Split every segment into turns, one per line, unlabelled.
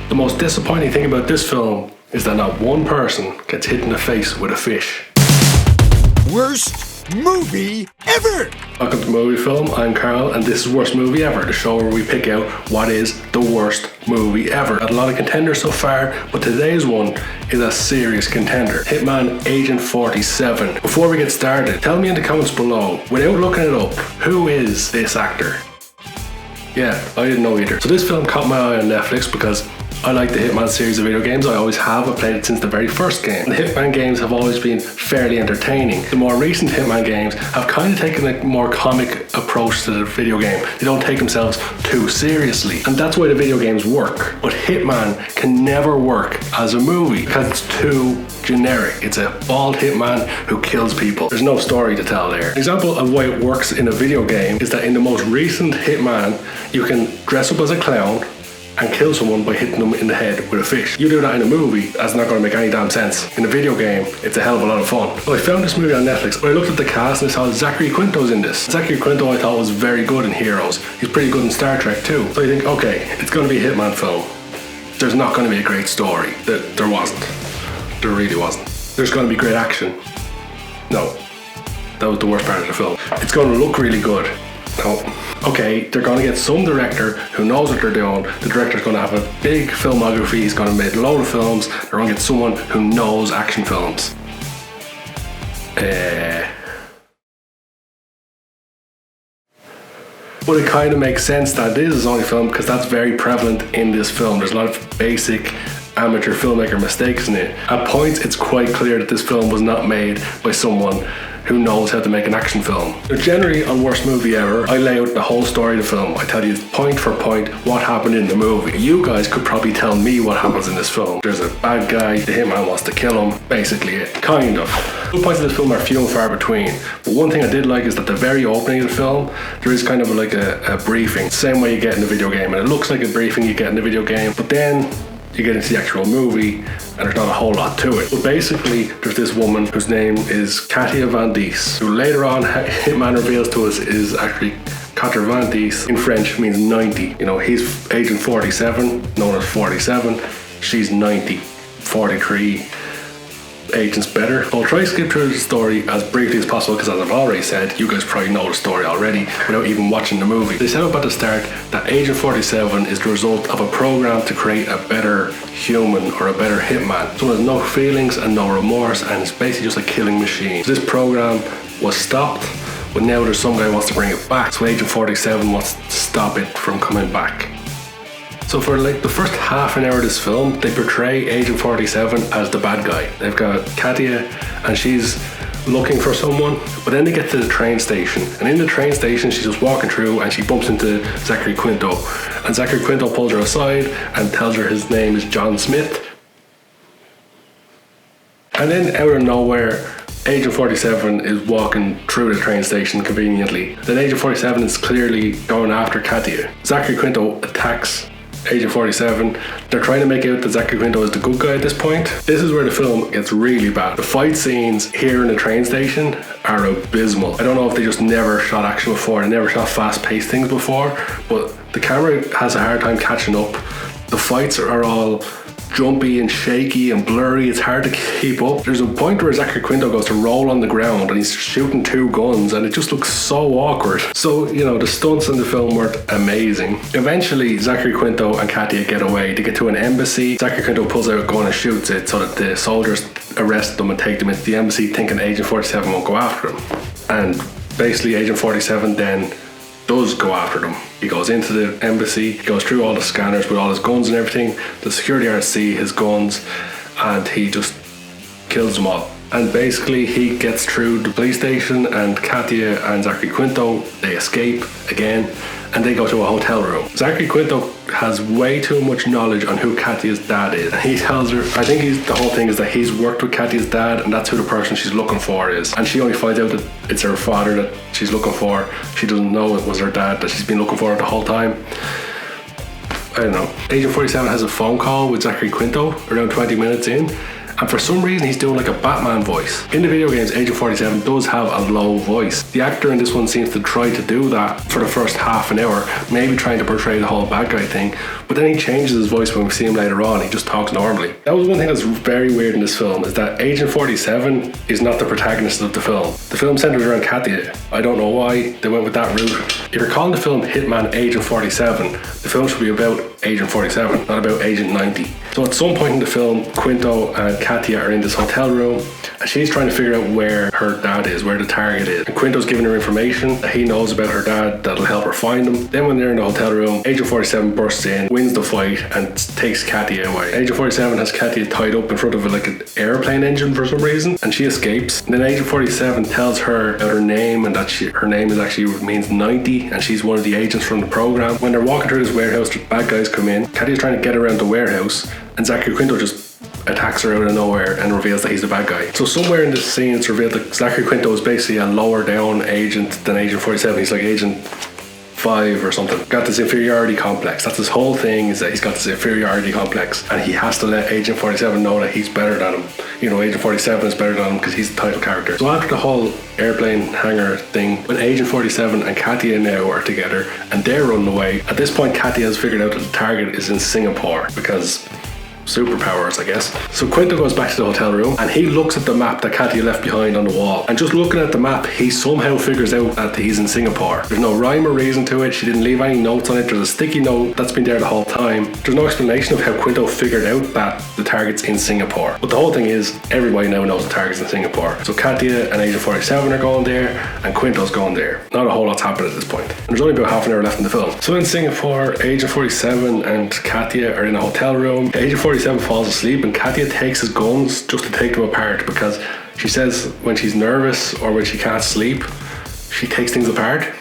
The most disappointing thing about this film is that not one person gets hit in the face with a fish.
Worst movie ever!
Welcome to Movie Film, I'm Carl, and this is Worst Movie Ever, the show where we pick out what is the worst movie ever. Had a lot of contenders so far, but today's one is a serious contender. Hitman Agent 47. Before we get started, tell me in the comments below, without looking it up, who is this actor? Yeah, I didn't know either. So this film caught my eye on Netflix because I like the Hitman series of video games. I always have. I've played it since the very first game. The Hitman games have always been fairly entertaining. The more recent Hitman games have kind of taken a more comic approach to the video game. They don't take themselves too seriously. And that's why the video games work. But Hitman can never work as a movie because it's too generic. It's a bald hitman who kills people. There's no story to tell there. An example of why it works in a video game is that in the most recent Hitman, you can dress up as a clown and kill someone by hitting them in the head with a fish. You do that in a movie, that's not going to make any damn sense. In a video game, it's a hell of a lot of fun. Well, I found this movie on Netflix, but I looked at the cast and I saw Zachary Quinto's in this. Zachary Quinto I thought was very good in Heroes. He's pretty good in Star Trek too. So you think, okay, it's going to be a Hitman film. There's not going to be a great story. There wasn't. There really wasn't. There's going to be great action. No. That was the worst part of the film. It's going to look really good. No. Okay, they're going to get some director who knows what they're doing. The director's going to have a big filmography. He's going to make a load of films. They're going to get someone who knows action films. But it kind of makes sense that this is his only film because that's very prevalent in this film. There's a lot of basic amateur filmmaker mistakes in it. At points, it's quite clear that this film was not made by someone who knows how to make an action film. Now, generally, on Worst Movie Ever, I lay out the whole story of the film. I tell you point for point what happened in the movie. You guys could probably tell me what happens in this film. There's a bad guy, the hitman wants to kill him, basically it. Kind of. Good points of this film are few and far between, but one thing I did like is that the very opening of the film, there is kind of like a briefing, same way you get in the video game, and it looks like a briefing you get in the video game, but then you get into the actual movie and there's not a whole lot to it. But basically, there's this woman whose name is Katia Van Dies, who later on Hitman reveals to us is actually Katia Van Dies. In French means 90. You know, he's Agent 47, known as 47. She's 90, 43. Agents better. I'll try to skip through the story as briefly as possible because, as I've already said, you guys probably know the story already without even watching the movie. They set up at the start that Agent 47 is the result of a program to create a better human or a better hitman. Someone has no feelings and no remorse and it's basically just a killing machine. So this program was stopped, but now there's some guy who wants to bring it back. So Agent 47 wants to stop it from coming back. So for like the first half an hour of this film, they portray Agent 47 as the bad guy. They've got Katia and she's looking for someone, but then they get to the train station. And in the train station, she's just walking through and she bumps into Zachary Quinto. And Zachary Quinto pulls her aside and tells her his name is John Smith. And then out of nowhere, Agent 47 is walking through the train station conveniently. Then Agent 47 is clearly going after Katia. Zachary Quinto attacks Agent 47. They're trying to make out that Zachary Quinto is the good guy at this point. This is where the film gets really bad. The fight scenes here in the train station are abysmal. I don't know if they just never shot action before, they never shot fast-paced things before, but the camera has a hard time catching up. The fights are all jumpy and shaky and blurry. It's hard to keep up. There's a point where Zachary Quinto goes to roll on the ground and he's shooting two guns and it just looks so awkward. So, you know, the stunts in the film weren't amazing. Eventually, Zachary Quinto and Katia get away. They get to an embassy. Zachary Quinto pulls out a gun and shoots it so that the soldiers arrest them and take them into the embassy, thinking Agent 47 won't go after them. And basically, Agent 47 then does go after them. He goes into the embassy, he goes through all the scanners with all his guns and everything. The security guards see his guns and he just kills them all. And basically he gets through the police station and Katia and Zachary Quinto, they escape again and they go to a hotel room. Zachary Quinto has way too much knowledge on who Katia's dad is. He tells her, I think the whole thing is that he's worked with Katia's dad and that's who the person she's looking for is. And she only finds out that it's her father that she's looking for. She doesn't know it was her dad that she's been looking for the whole time. I don't know. Agent 47 has a phone call with Zachary Quinto around 20 minutes in And for some reason he's doing like a Batman voice. In the video games, Agent 47 does have a low voice. The actor in this one seems to try to do that for the first half an hour, maybe trying to portray the whole bad guy thing, but then he changes his voice when we see him later on. He just talks normally. That was one thing that's very weird in this film, is that Agent 47 is not the protagonist of the film. The film centers around Katya. I don't know why they went with that route. If you're calling the film Hitman Agent 47, the film should be about Agent 47, not about Agent 90. So at some point in the film, Quinto and Katya are in this hotel room, and she's trying to figure out where her dad is, where the target is. And Quinto's giving her information that he knows about her dad that'll help her find him. Then when they're in the hotel room, Agent 47 bursts in, wins the fight, and takes Katya away. Agent 47 has Katya tied up in front of like an airplane engine for some reason, and she escapes. And then Agent 47 tells her about her name, and that her name is actually means 90, and she's one of the agents from the program. When they're walking through this warehouse, the bad guys come in. Katya's trying to get around the warehouse, and Zachary Quinto just attacks her out of nowhere and reveals that he's the bad guy. So somewhere in this scene it's revealed that Zachary Quinto is basically a lower down agent than Agent 47. He's like Agent 5 or something. Got this inferiority complex. That's his whole thing, is that he's got this inferiority complex, and he has to let Agent 47 know that he's better than him. You know, Agent 47 is better than him because he's the title character. So after the whole airplane hangar thing, when Agent 47 and Katya now are together and they're running away, at this point Katya has figured out that the target is in Singapore because superpowers, I guess. So Quinto goes back to the hotel room and he looks at the map that Katya left behind on the wall, and just looking at the map he somehow figures out that he's in Singapore. There's no rhyme or reason to it. She didn't leave any notes on it. There's a sticky note that's been there the whole time. There's no explanation of how Quinto figured out that the target's in Singapore. But the whole thing is, everybody now knows the target's in Singapore. So Katya and Agent 47 are going there and Quinto's going there. Not a whole lot's happened at this point. And there's only about half an hour left in the film. So in Singapore, Agent 47 and Katya are in a hotel room. Agent 47 falls asleep and Katya takes his guns just to take them apart, because she says when she's nervous or when she can't sleep, she takes things apart.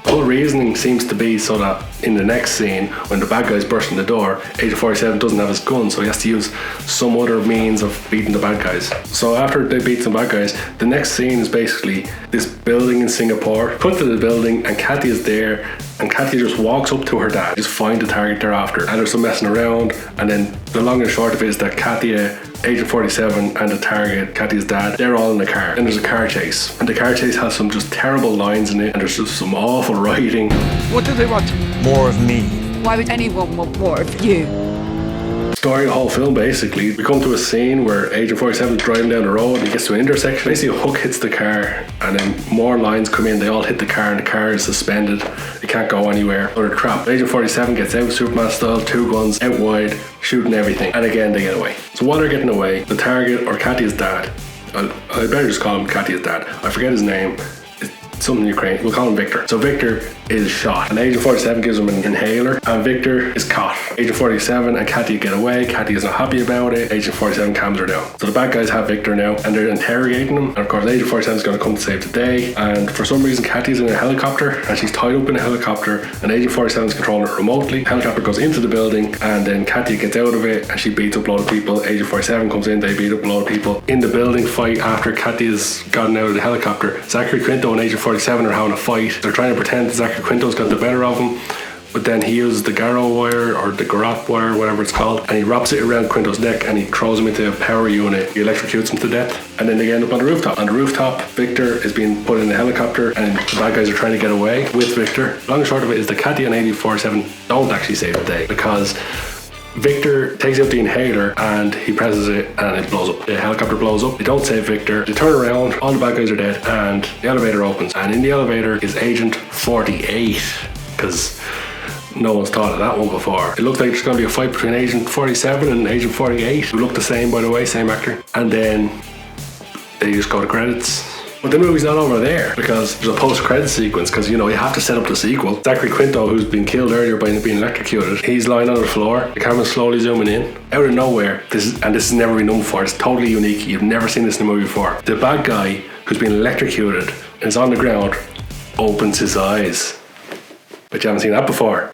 The whole reasoning seems to be so that in the next scene, when the bad guys burst in the door, Agent 47 doesn't have his gun, so he has to use some other means of beating the bad guys. So after they beat some bad guys, the next scene is basically this building in Singapore. Cut to the building and Katya's there, and Katya just walks up to her dad, just find the target thereafter. And there's some messing around, and then the long and short of it is that Katya, Agent 47 and the target, Katya's dad, they're all in the car. And there's a car chase. And the car chase has some just terrible lines in it, and there's just some awful writing.
What do they want? More of me.
Why would anyone want more of you?
Story of the whole film, basically. We come to a scene where Agent 47 is driving down the road and he gets to an intersection. Basically a hook hits the car and then more lines come in. They all hit the car and the car is suspended. It can't go anywhere. Or they're trapped. Agent 47 gets out, Superman style, 2 guns, out wide, shooting everything. And again they get away. So while they're getting away, the target, or Katya's dad, I better just call him Katya's dad. I forget his name. Something Ukrainian. We'll call him Victor. So Victor is shot and Agent 47 gives him an inhaler and Victor is caught. Agent 47 and Katya get away. Katya is not happy about it. Agent 47 calms her down. So the bad guys have Victor now and they're interrogating him, and of course Agent 47 is going to come to save the day, and for some reason Katya's in a helicopter and she's tied up in a helicopter and Agent 47 is controlling it remotely. The helicopter goes into the building and then Katya gets out of it and she beats up a load of people. Agent 47 comes in, they beat up a load of people. In the building fight after Katya's gotten out of the helicopter, Zachary Quinto and Agent 47 are having a fight. They're trying to pretend that Zachary Quinto's got the better of him, but then he uses the Garrow wire or the garrote wire, whatever it's called, and he wraps it around Quinto's neck and he throws him into a power unit. He electrocutes him to death, and then they end up on the rooftop. On the rooftop, Victor is being put in the helicopter and the bad guys are trying to get away with Victor. Long and short of it is that Katya and Agent 47 don't actually save the day, because Victor takes out the inhaler and he presses it and it blows up. The helicopter blows up. They don't save Victor. They turn around, all the bad guys are dead, and the elevator opens. And in the elevator is Agent 48, because no one's thought of that one before. It looks like there's going to be a fight between Agent 47 and Agent 48, who look the same, by the way, same actor. And then they just go to credits. But the movie's not over there, because there's a post-credit sequence, because you have to set up the sequel. Zachary Quinto, who's been killed earlier by being electrocuted, he's lying on the floor, the camera's slowly zooming in. Out of nowhere, this has never been done before, it's totally unique, you've never seen this in a movie before. The bad guy who's been electrocuted and is on the ground opens his eyes. But you haven't seen that before.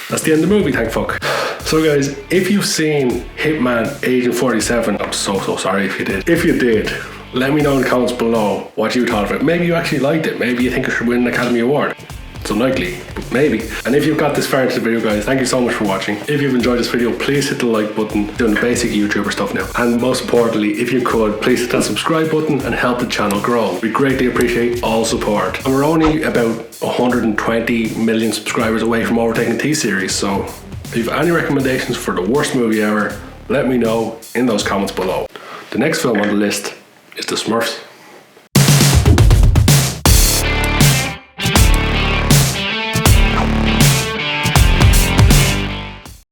That's the end of the movie, thank fuck. So guys, if you've seen Hitman Agent 47, I'm so sorry if you did. If you did, let me know in the comments below what you thought of it. Maybe you actually liked it. Maybe you think it should win an Academy Award. It's unlikely, but maybe. And if you've got this far into the video, guys, thank you so much for watching. If you've enjoyed this video, please hit the like button. Doing the basic YouTuber stuff now. And most importantly, if you could, please hit that subscribe button and help the channel grow. We greatly appreciate all support. And we're only about 120 million subscribers away from overtaking the T-Series, so if you have any recommendations for the worst movie ever, let me know in those comments below. The next film on the list is The Smurfs.